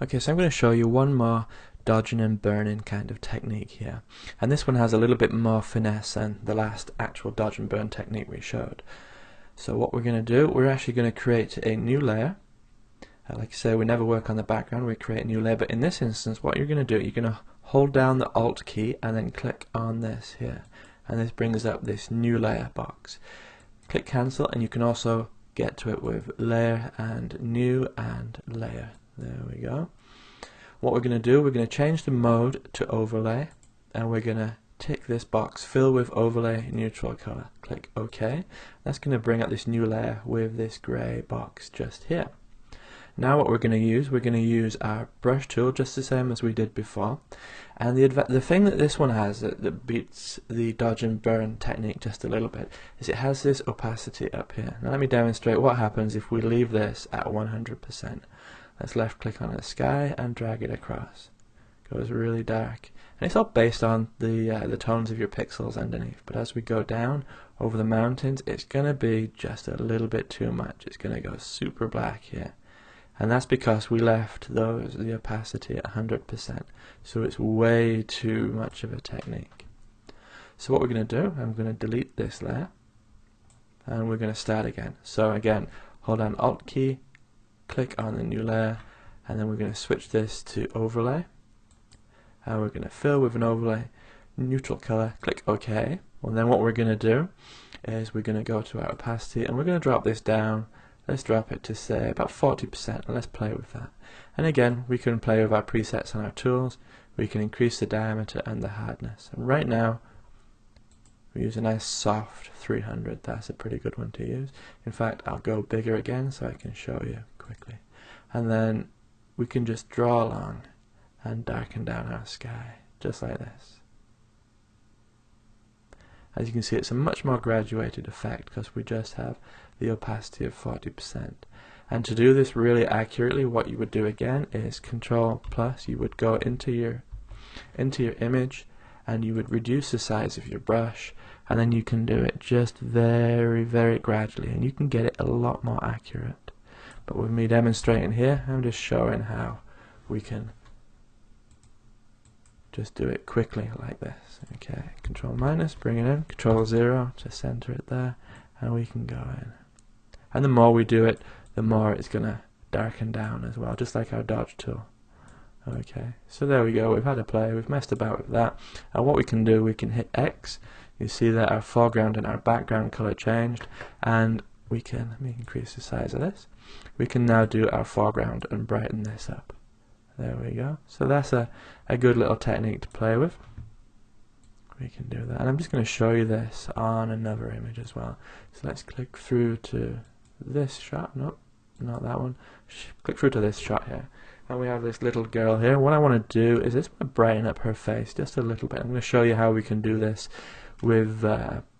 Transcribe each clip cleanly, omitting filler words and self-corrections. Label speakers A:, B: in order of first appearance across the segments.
A: Okay, so I'm going to show you one more dodging and burning kind of technique here, and this one has a little bit more finesse than the last actual dodge and burn technique we showed. So what we're going to do, we're actually going to create a new layer. Like I say, we never work on the background, we create a new layer, but in this instance what you're going to do, you're going to hold down the Alt key and then click on this here, and this brings up this new layer box. Click cancel, and you can also get to it with layer and new and layer. There we go. What we're going to do, we're going to change the mode to overlay, and we're going to tick this box, fill with overlay neutral color. Click OK. That's going to bring up this new layer with this grey box just here. Now what we're going to use our brush tool just the same as we did before, and the thing that this one has that beats the dodge and burn technique just a little bit is it has this opacity up here. Now let me demonstrate what happens if we leave this at 100%. Let's left click on the sky and drag it across. Goes really dark, and it's all based on the tones of your pixels underneath, but as we go down over the mountains it's going to be just a little bit too much. It's going to go super black here. And that's because we left the opacity at 100%, so it's way too much of a technique. So what we're going to do, I'm going to delete this layer, and we're going to start again. So again, hold down Alt key, click on the new layer, and then we're going to switch this to overlay, and we're going to fill with an overlay, neutral color, click OK. Well, then what we're going to do is we're going to go to our opacity, and we're going to drop this down. Let's drop it to say about 40%, and let's play with that. And again, we can play with our presets on our tools. We can increase the diameter and the hardness. And right now, we use a nice soft 300. That's a pretty good one to use. In fact, I'll go bigger again so I can show you quickly. And then we can just draw along and darken down our sky, just like this. As you can see, it's a much more graduated effect because we just have the opacity of 40%. And to do this really accurately, what you would do again is Control plus. You would go into your image, and you would reduce the size of your brush, and then you can do it just very, very gradually, and you can get it a lot more accurate. But with me demonstrating here, I'm just showing how we can just do it quickly like this. Okay, Control minus, bring it in, Control 0 to center it there, and we can go in. And the more we do it, the more it's going to darken down as well, just like our dodge tool. Okay, so there we go, we've had a play, we've messed about with that, and what we can do, we can hit X. You see that our foreground and our background color changed, and let me increase the size of this. We can now do our foreground and brighten this up. There we go. So that's a good little technique to play with. We can do that, and I'm just going to show you this on another image as well. So let's click through to this shot. Nope, not that one. Click through to this shot here, and we have this little girl here. What I want to do is just brighten up her face just a little bit. I'm going to show you how we can do this with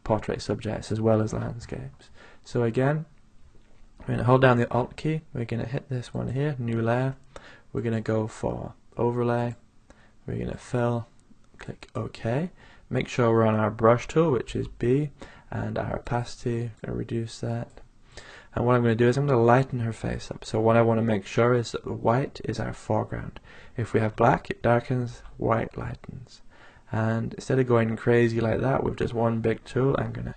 A: portrait subjects as well as landscapes. So again, we're going to hold down the Alt key. We're going to hit this one here, new layer. We're going to go for overlay. We're going to fill. Click OK. Make sure we're on our brush tool, which is B, and our opacity. I'm going to reduce that. And what I'm going to do is I'm going to lighten her face up. So what I want to make sure is that the white is our foreground. If we have black, it darkens, white lightens. And instead of going crazy like that with just one big tool, I'm going to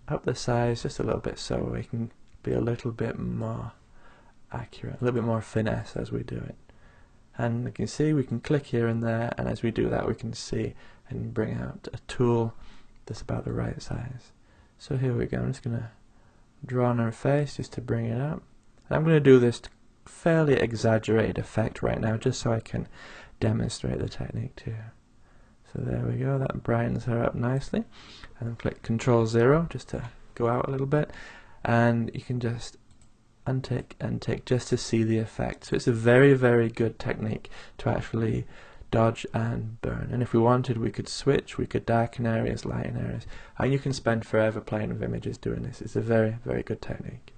A: up the size just a little bit so we can be a little bit more accurate, a little bit more finesse as we do it. And you can see we can click here and there, and as we do that we can see and bring out a tool that's about the right size. So here we go, I'm just going to draw on her face just to bring it up. And I'm going to do this fairly exaggerated effect right now just so I can demonstrate the technique to you. So there we go, that brightens her up nicely. And then click Control 0 just to go out a little bit, and you can just untick and tick just to see the effect. So it's a very, very good technique to actually dodge and burn. And if we wanted, we could switch, we could darken areas, lighten areas, and you can spend forever playing with images doing this. It's a very, very good technique.